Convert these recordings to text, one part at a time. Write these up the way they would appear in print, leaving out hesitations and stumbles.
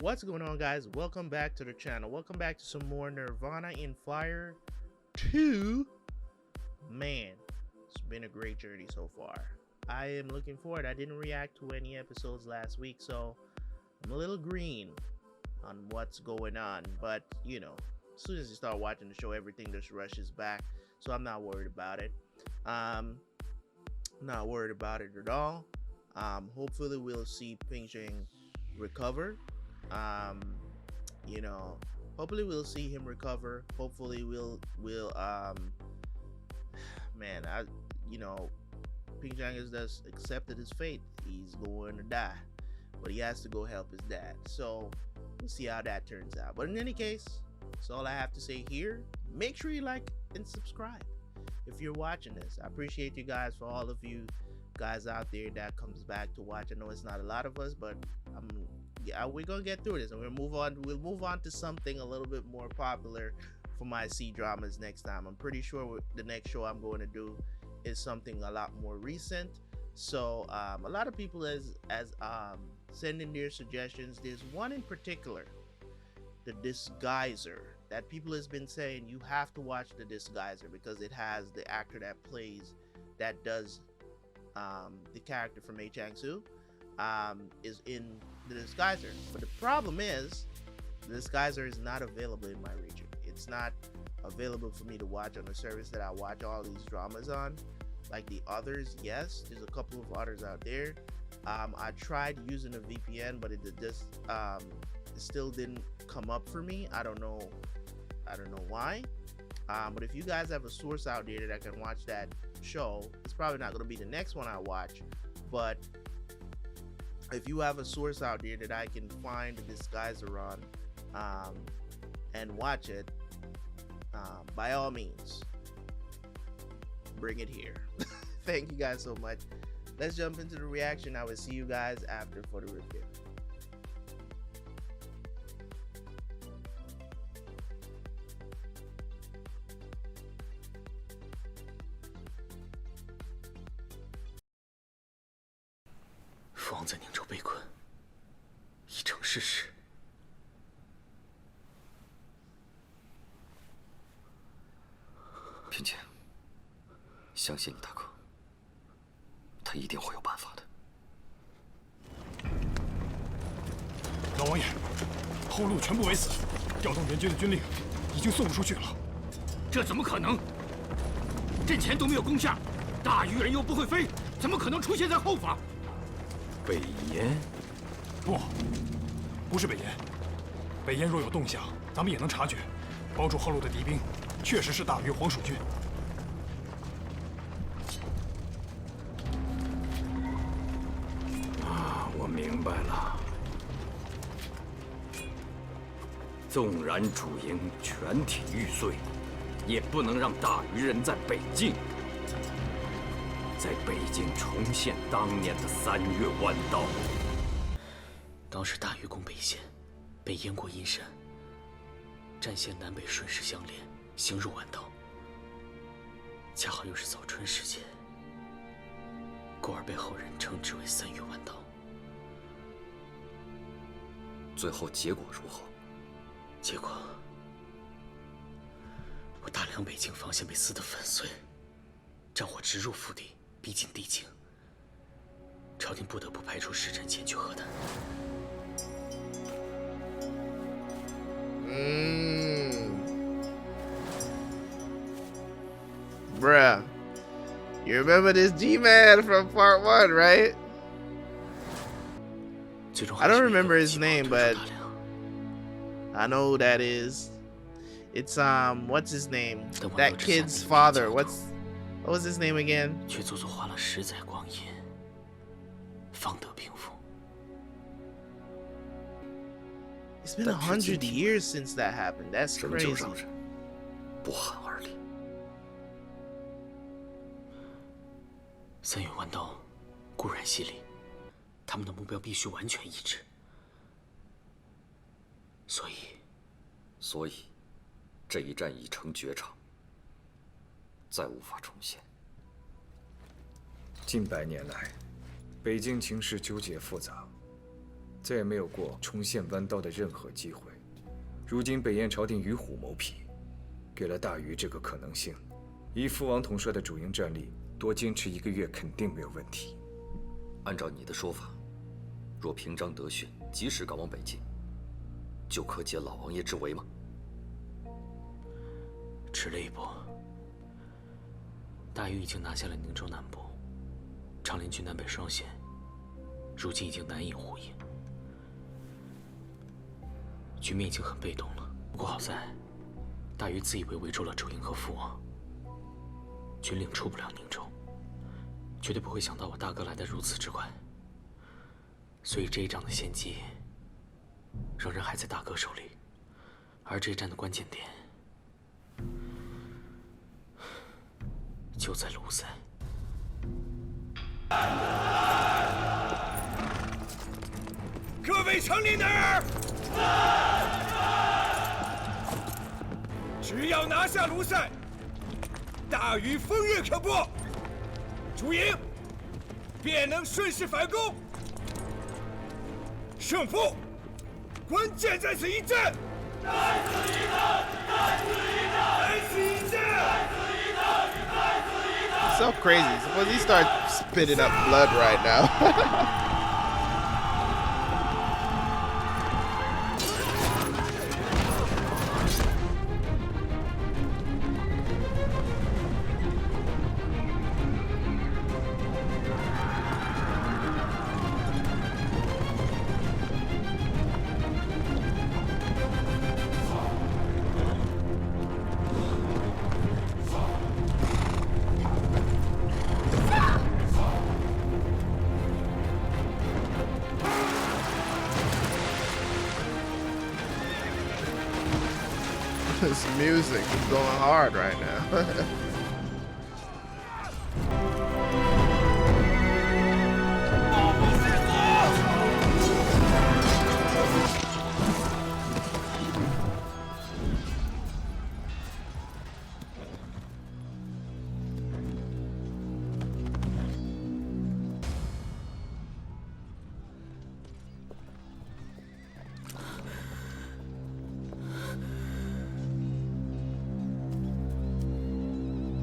What's going on, guys? Welcome back to the channel. Welcome back to some more Nirvana in Fire 2. Man, it's been a great journey so far. I am looking forward. I didn't react to any episodes last week, so I'm a little green on what's going on. But, you know, as soon as you start watching the show, everything just rushes back. So I'm not worried about it. Not worried about it at all. Hopefully we'll see Ping recover. You know, hopefully we'll see him recover. Hopefully we'll man, Ping has just accepted his fate. He's going to die, but he has to go help his dad. So we'll see how that turns out. But in any case, that's all I have to say here. Make sure you like and subscribe if you're watching this. I appreciate you guys, for all of you guys out there that comes back to watch. I know it's not a lot of us, but we're gonna get through this, and we'll move on to something a little bit more popular for my C dramas next time. I'm pretty sure the next show I'm going to do is something a lot more recent. So a lot of people as sending their suggestions. There's one in particular, The Disguiser, that people has been saying you have to watch The Disguiser because it has the actor that does the character from A Chang-soo is in The Disguiser. But the problem is The Disguiser is not available in my region. It's not available for me to watch on the service that I watch all these dramas on. Like the others, yes, there's a couple of others out there. I tried using a VPN, but it just it still didn't come up for me. I don't know why. But if you guys have a source out there that I can watch that show, it's probably not going to be the next one I watch, but if you have a source out there that I can find The Disguiser on and watch it, by all means, bring it here. Thank you guys so much. Let's jump into the reaction. I will see you guys after for the review.父王在宁州被困，已成事实。平清，相信你大哥，他一定会有办法的。老王爷，后路全部围死，调动援军的军令已经送不出去了。这怎么可能？阵前都没有攻下，大鱼人又不会飞，怎么可能出现在后方？ 北燕？不是北燕。北燕若有动向，咱们也能察觉。包住后路的敌兵，确实是大于黄蜀军。我明白了。纵然主营全体玉碎，也不能让大鱼人在北境。 在北京重现当年的3月弯刀。当时大禹攻北线，被燕国阴山，战线南北顺势相连，行入弯刀。恰好又是早春时节，故而被后人称之为3月弯刀。最后结果如何？结果，我大梁北境防线被撕得粉碎，战火直入腹地。 逼近地境，朝廷不得不派出使臣前去和谈。Bruh, you remember this G-Man from part 1, right? I don't remember his name, but I know who that is. It's what's his name? That kid's father. What was his name again? 却足足花了10载光阴，方得平复。 It's been 100 years since that happened. That's crazy. 不寒而栗。3月弯刀固然犀利，他们的目标必须完全一致。所以，这一战已成绝场。 再无法重现。近100年来，北京情势纠结复杂，再也没有过重现弯刀的任何机会。如今北燕朝廷与虎谋皮，给了大禹这个可能性。以父王统帅的主营战力，多坚持1个月肯定没有问题。按照你的说法，若平章得讯，及时赶往北境，就可解老王爷之围吗？迟了一步。大禹已经拿下了宁州南部，长林郡南北双线，如今已经难以呼应，局面已经很被动了。不过好在，大禹自以为围住了主营和父王，军令出不了宁州，绝对不会想到我大哥来得如此之快。所以这一仗的先机，仍然还在大哥手里，而这一战的关键点，就在卢塞。各位城里人儿，只要拿下卢塞，大禹风月可破，主营便能顺势反攻。胜负关键在此一战！在此一战！在此一战！在此一战！在此一战！在此一战！ So crazy. Suppose he starts spitting up blood right now. This music is going hard right now.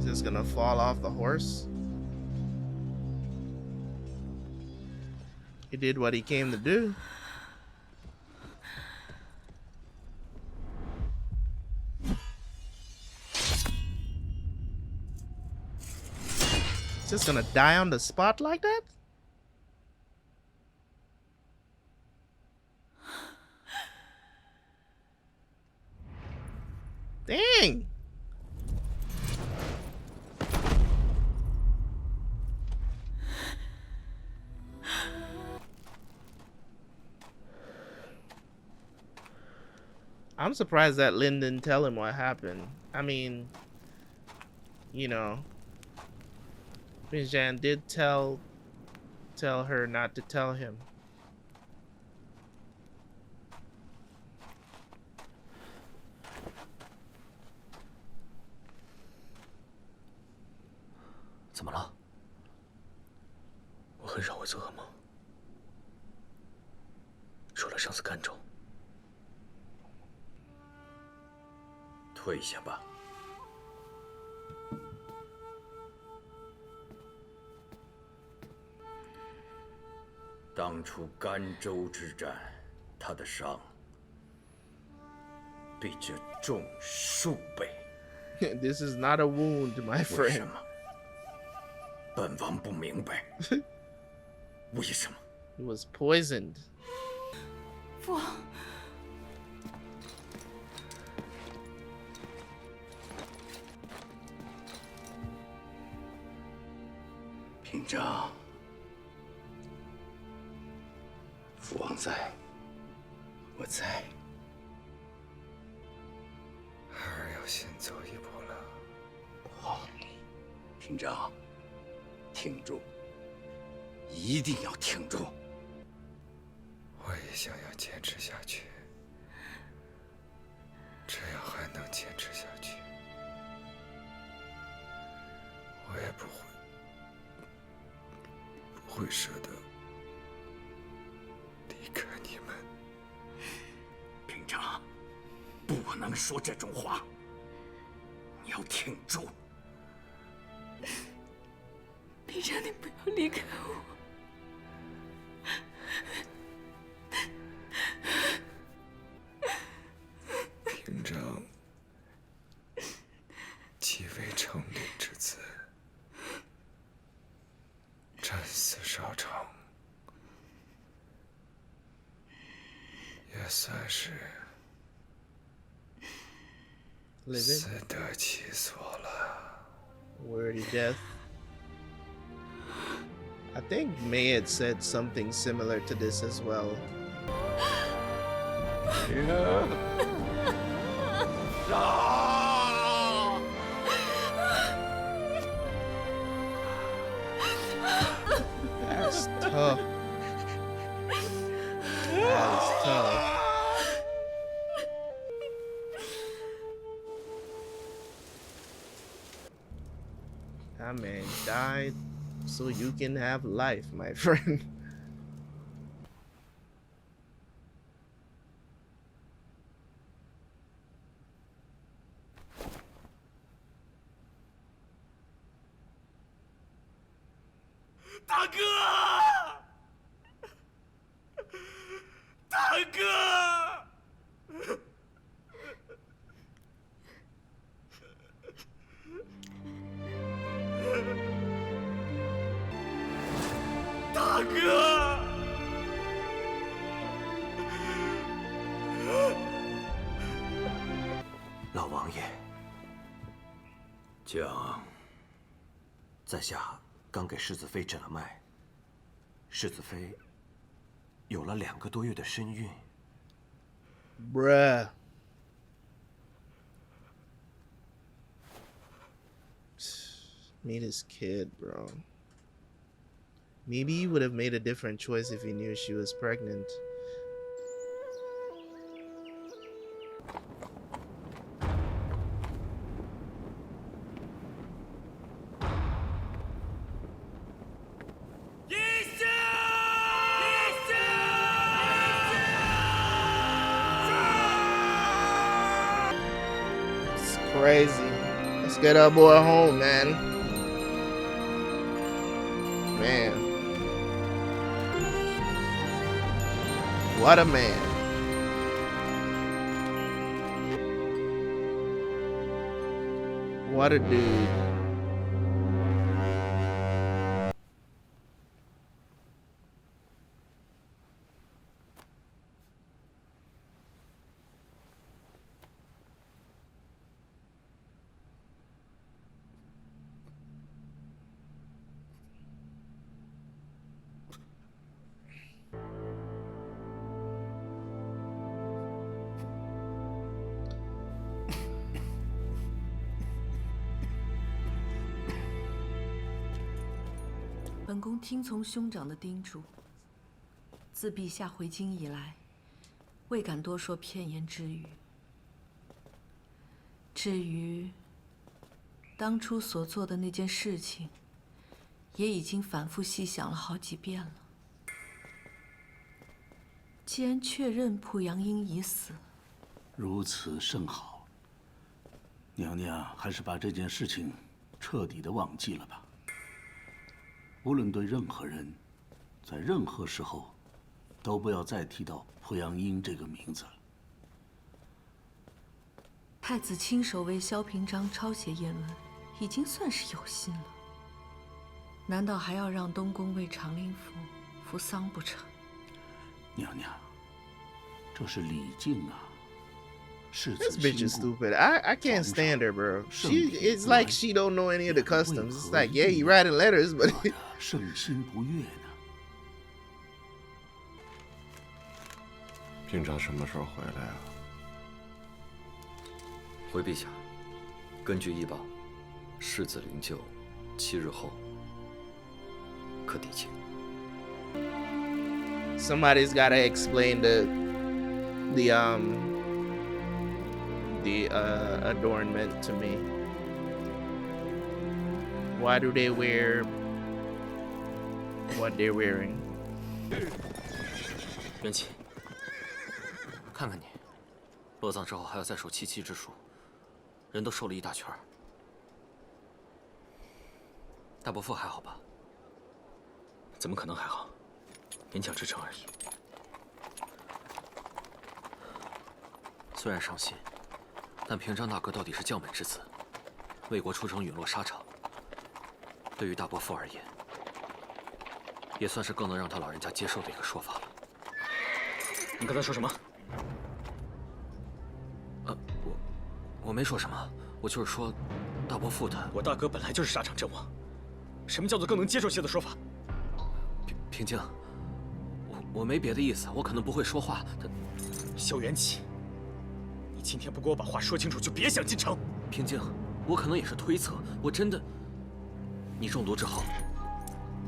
Is gonna fall off the horse? He did what he came to do. Just gonna die on the spot like that? Dang! I'm surprised that Lin didn't tell him what happened. I mean, you know, Prince Jan did tell her not to tell him. What's wrong? 我很少会做噩梦，除了上次甘州。退下吧。当初甘州之战，他的伤比这重数倍。This is not a wound, my 为 friend. 什么？本王不明白。为什么？ He was poisoned. 父王。平章，父王在，我在。儿要先走一步了。好，平章，挺住，一定要挺住。我也想要坚持下去，只要还能坚持下去，我也不会舍得离开你们。能说这种话，你要挺住。冰城，你不要离开我。平章既为成林之子，战死沙场，也算是死得其所了。Wordy death. I think May had said something similar to this as well. Yeah. That's tough. That is tough. That man died so you can have life, my friend. 大哥，大哥，大哥，老王爷，讲，在下刚给世子妃诊了脉，世子妃有了2个多月的身孕。Bruh. Meet his kid, bro. Maybe he would have made a different choice if he knew she was pregnant. It's crazy. Let's get our boy home, man. Man. What a man. What a dude. “本宫听从兄长的叮嘱，自陛下回京以来，未敢多说片言之语。至于当初所做的那件事情，也已经反复细想了好几遍了。既然确认濮阳英已死，如此甚好。娘娘还是把这件事情彻底的忘记了吧。无论对任何人，在任何时候，都不要再提到濮阳英这个名字了。太子亲手为萧平章抄写谚文，已经算是有心了。难道还要让东宫为长令府服丧不成？娘娘，这是礼敬啊。 This bitch is stupid. I can't stand her, bro. It's like she don't know any of the customs. It's like, yeah, you writing letters, but 圣心不悦呢。平章什么时候回来啊？回陛下，根据医报，世子灵柩7日后可抵京。 Somebody's gotta explain the adornment to me. Why do they wear what they're wearing? 元气，看看你，落葬之后还要再受七七之术，人都瘦了一大圈。大伯父还好吧？怎么可能还好？勉强支撑而已。虽然伤心，但平章大哥到底是将门之子，为国出征陨落沙场，对于大伯父而言，也算是更能让他老人家接受的一个说法了。你刚才说什么？我没说什么，我就是说，大伯父他……我大哥本来就是沙场阵亡，什么叫做更能接受些的说法？平静，我没别的意思，我可能不会说话。萧元启，你今天不给我把话说清楚，就别想进城。平静，我可能也是推测，我真的……你中毒之后，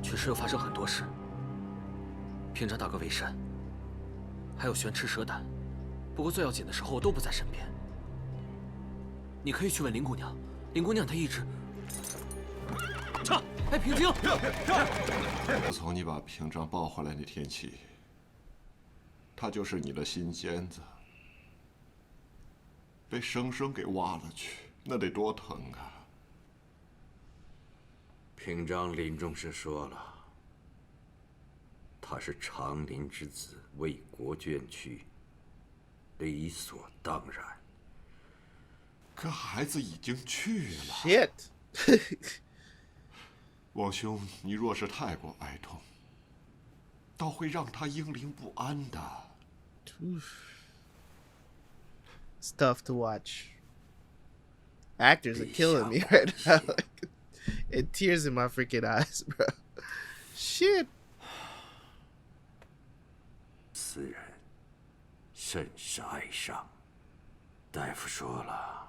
确实又发生很多事。平章大哥为善，还有玄痴蛇胆，不过最要紧的时候我都不在身边。你可以去问林姑娘，林姑娘她一直……哎，平静！自从你把平章抱回来那天起，他就是你的心尖子，被生生给挖了去，那得多疼啊！平章临终时说了，他是长林之子，为国捐躯，理所当然。可孩子已经去了。Shit 王兄，你若是太过哀痛，倒会让他英灵不安的。It's tough to watch. Actors are killing me right now. And tears in my freaking eyes, bro. Shit. 此人甚是哀伤，大夫说了，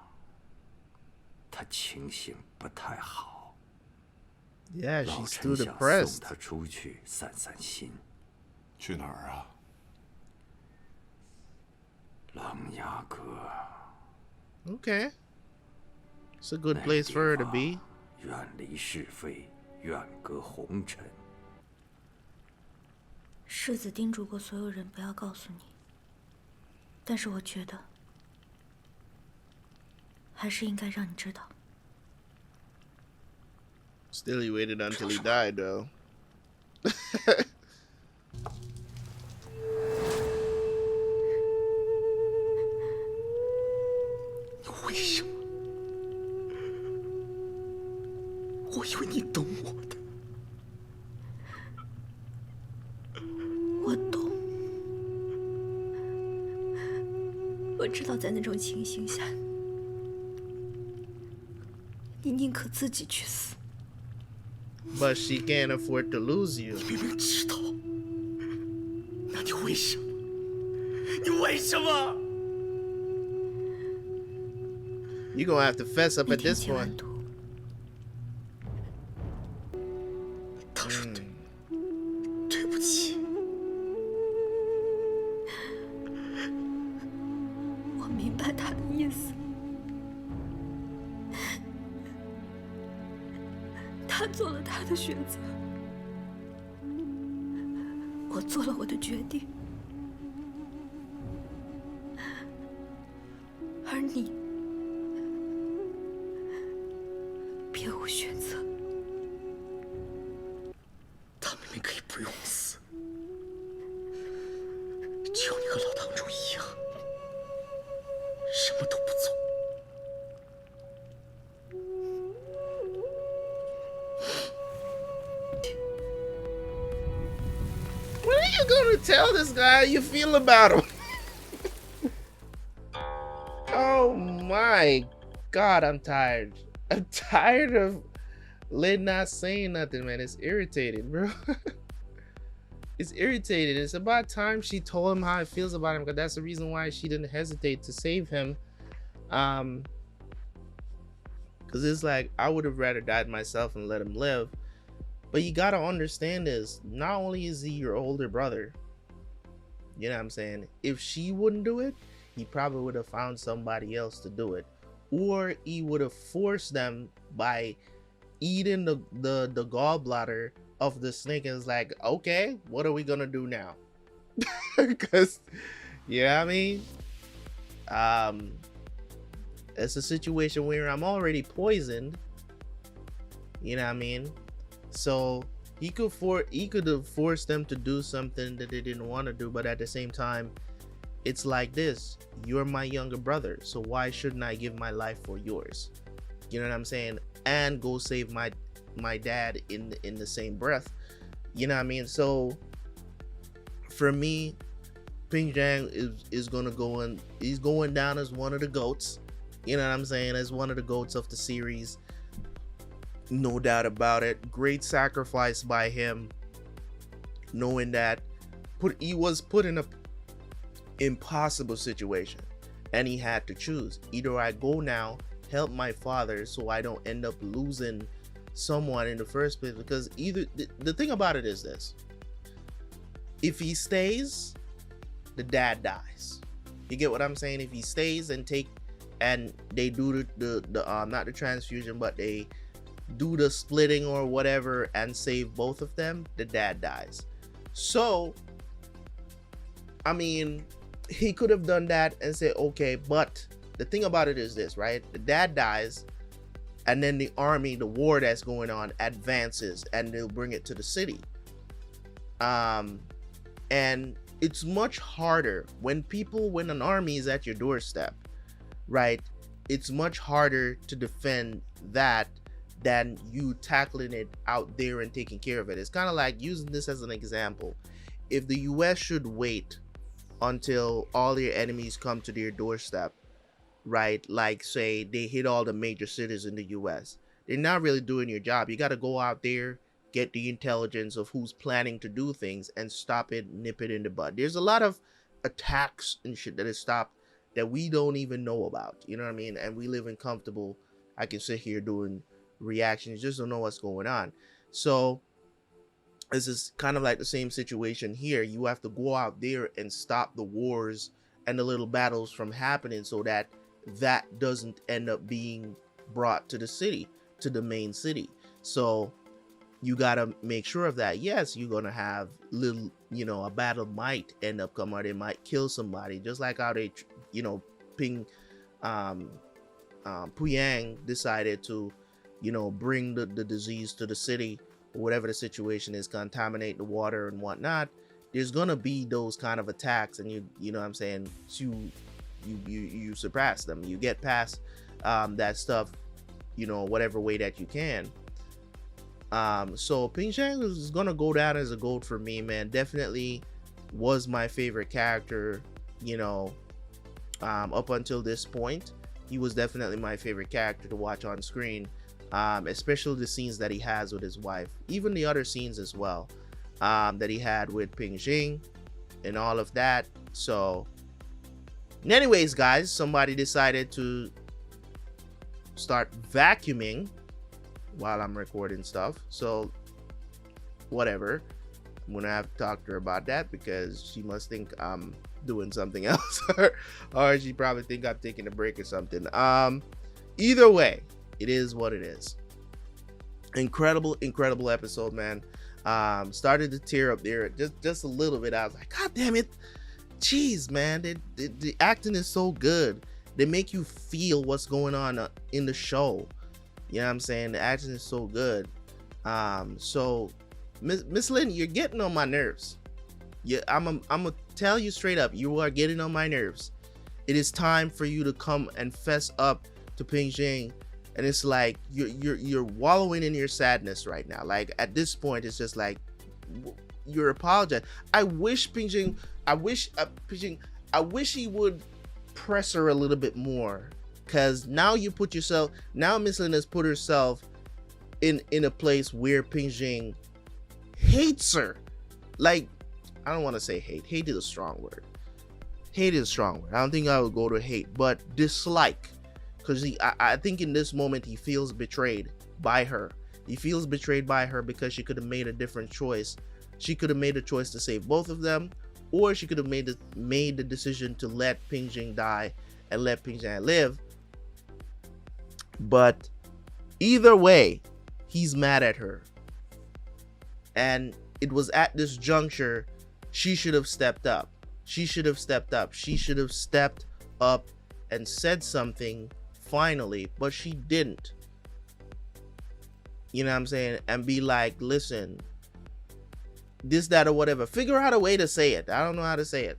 他情形不太好。 Yeah, 老 she's 臣 too 想 depressed. 送他出去散散心。去哪儿啊？琅琊阁。Okay. It's a good place for her to be. 远离是非，远隔红尘。世子叮嘱过所有人不要告诉你，但是我觉得还是应该让你知道。 Still, he waited until he died, though. 为什么？我以为你懂我的。我懂，我知道在那种情形下，你宁可自己去死。 But she can't afford to lose you. 你明明知道，那你为什么？你为什么？ You're gonna have to fess up at this point. 他说对不起。我明白他的意思。 他做了他的选择，我做了我的决定，而你别无选择。他明明可以不用死，只有你和老堂主一样，什么都不做。 When are you gonna tell this guy how you feel about him? Oh my god, I'm tired. I'm tired of Lynn not saying nothing, man. It's irritating, bro. It's irritating. It's about time she told him how it feels about him, because that's the reason why she didn't hesitate to save him. Because it's like, I would have rather died myself and let him live. But you gotta understand this, not only is he your older brother, you know what I'm saying? If she wouldn't do it, he probably would have found somebody else to do it. Or he would have forced them by eating the gallbladder of the snake, and it's like, okay, what are we gonna do now? Because, you know what I mean? It's a situation where I'm already poisoned. You know what I mean? So he could have forced them to do something that they didn't want to do, but at the same time, it's like this: you're my younger brother, so why shouldn't I give my life for yours? You know what I'm saying? And go save my dad in the same breath. You know what I mean? So for me, Ping Zhang is gonna go in. He's going down as one of the GOATs. You know what I'm saying? As one of the GOATs of the series. No doubt about it. Great sacrifice by him, knowing that he was put in a impossible situation, and he had to choose. Either I go now, help my father, so I don't end up losing someone in the first place. Because the thing about it is this: if he stays, the dad dies. You get what I'm saying? If he stays and they do the not the transfusion, but they do the splitting or whatever and save both of them, the dad dies. So I mean, he could have done that and say, okay, but the thing about it is this, right? The dad dies, and then the army, the war that's going on, advances, and they'll bring it to the city. And it's much harder when an army is at your doorstep, right? It's much harder to defend that than you tackling it out there and taking care of it. It's kind of like, using this as an example, if the US should wait until all their enemies come to their doorstep, right? Like, say they hit all the major cities in the US, they're not really doing your job. You got to go out there, get the intelligence of who's planning to do things, and stop it, nip it in the bud. There's a lot of attacks and shit that is stopped that we don't even know about, you know what I mean? And we live in comfortable, I can sit here doing reactions, just don't know what's going on. So this is kind of like the same situation here. You have to go out there and stop the wars and the little battles from happening, so that doesn't end up being brought to the city, to the main city. So you gotta make sure of that. Yes, you're gonna have little, a battle might end up coming, or they might kill somebody, just like how they, Puyang decided to, bring the disease to the city, or whatever the situation is, contaminate the water and whatnot. There's gonna be those kind of attacks, and you know what I'm saying, you surpass them, you get past that stuff, whatever way that you can. So Ping Zhang is gonna go down as a GOAT for me, man. Definitely was my favorite character, up until this point. He was definitely my favorite character to watch on screen, especially the scenes that he has with his wife, even the other scenes as well, that he had with Ping Jing and all of that. So anyways, guys, somebody decided to start vacuuming while I'm recording stuff, so whatever, I'm gonna have to talk to her about that, because she must think I'm doing something else, or she probably think I'm taking a break or something. Either way, it is what it is. Incredible episode, man. Started to tear up there just a little bit. I was like, god damn it, jeez, man. The acting is so good. They make you feel what's going on in the show. You know what I'm saying? The action is so good. So Miss Lynn, you're getting on my nerves. Yeah, I'm gonna tell you straight up, you are getting on my nerves. It is time for you to come and fess up to Ping Jing. And it's like you're wallowing in your sadness right now. Like, at this point, it's just like you're apologizing. I wish Ping Jing, I wish he would press her a little bit more. Because now Miss Lynn has put herself in a place where Ping Jing hates her. Like, I don't want to say hate. Hate is a strong word. I don't think I would go to hate, but dislike. Because I think in this moment he feels betrayed by her. He feels betrayed by her because she could have made a different choice. She could have made a choice to save both of them, or she could have made the decision to let Ping Jing die and let Ping Jing live. But either way, he's mad at her. And it was at this juncture she should have stepped up. She should have stepped up and said something finally, but she didn't. You know what I'm saying? And be like, listen, this, that, or whatever. Figure out a way to say it. I don't know how to say it.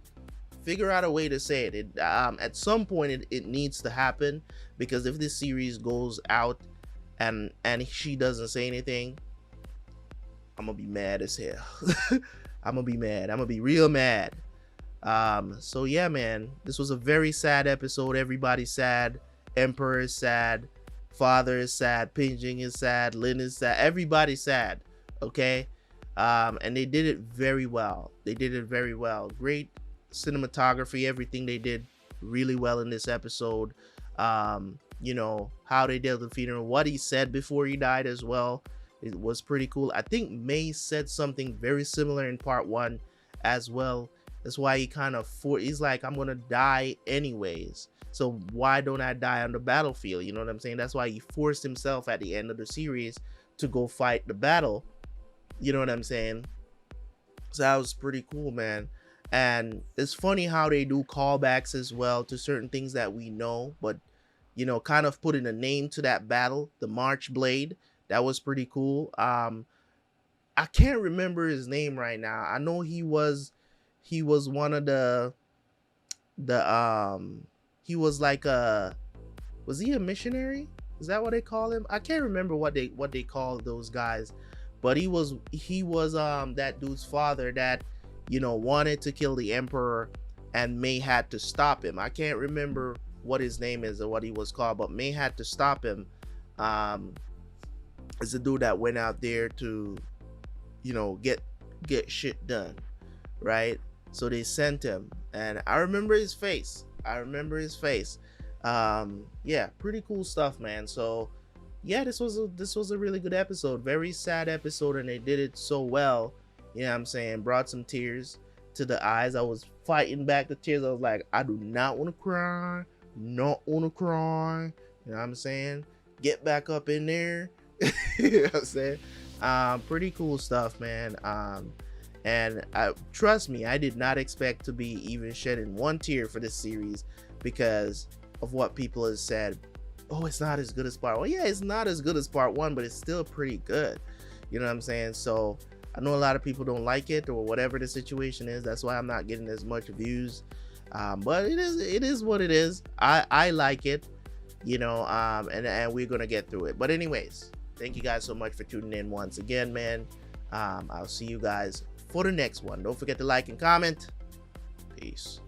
Figure out a way to say it. At some point, it needs to happen, because if this series goes out and she doesn't say anything, I'm gonna be mad as hell. I'm gonna be mad. I'm gonna be real mad. So yeah, man, this was a very sad episode. Everybody's sad. Emperor is sad. Father is sad. Pinjing is sad. Lin is sad. Everybody's sad. Okay. And they did it very well. They did it very well. Great cinematography. Everything they did really well in this episode. You know, how they dealt with the funeral, what he said before he died as well. It was pretty cool. I think May said something very similar in part 1 as well. That's why he kind of he's like, I'm gonna die anyways, so why don't I die on the battlefield? You know what I'm saying? That's why he forced himself at the end of the series to go fight the battle. You know what I'm saying? So that was pretty cool, man. And it's funny how they do callbacks as well to certain things that we know, but you know, kind of putting a name to that battle, the March Blade. That was pretty cool. I can't remember his name right now. I know he was one of he was like was he a missionary? Is that what they call him? I can't remember what they call those guys, but he was that dude's father that, you know, wanted to kill the emperor, and May had to stop him. I can't remember what his name is or what he was called, but May had to stop him. It's a dude that went out there to, you know, get shit done, right? So they sent him, and I remember his face. Yeah, pretty cool stuff, man. So yeah, this was a really good episode. Very sad episode, and they did it so well. You know what I'm saying? Brought some tears to the eyes. I was fighting back the tears. I was like, I do not want to cry. Not want to cry. You know what I'm saying? Get back up in there. You know what I'm saying? Pretty cool stuff, man. And trust me, I did not expect to be even shedding one tear for this series because of what people have said. Oh, it's not as good as part 1. Yeah, it's not as good as part 1, but it's still pretty good. You know what I'm saying? So I know a lot of people don't like it, or whatever the situation is. That's why I'm not getting as much views. But it is what it is. I like it, you know, and we're gonna get through it. But anyways, thank you guys so much for tuning in once again, man. I'll see you guys for the next one. Don't forget to like and comment. Peace.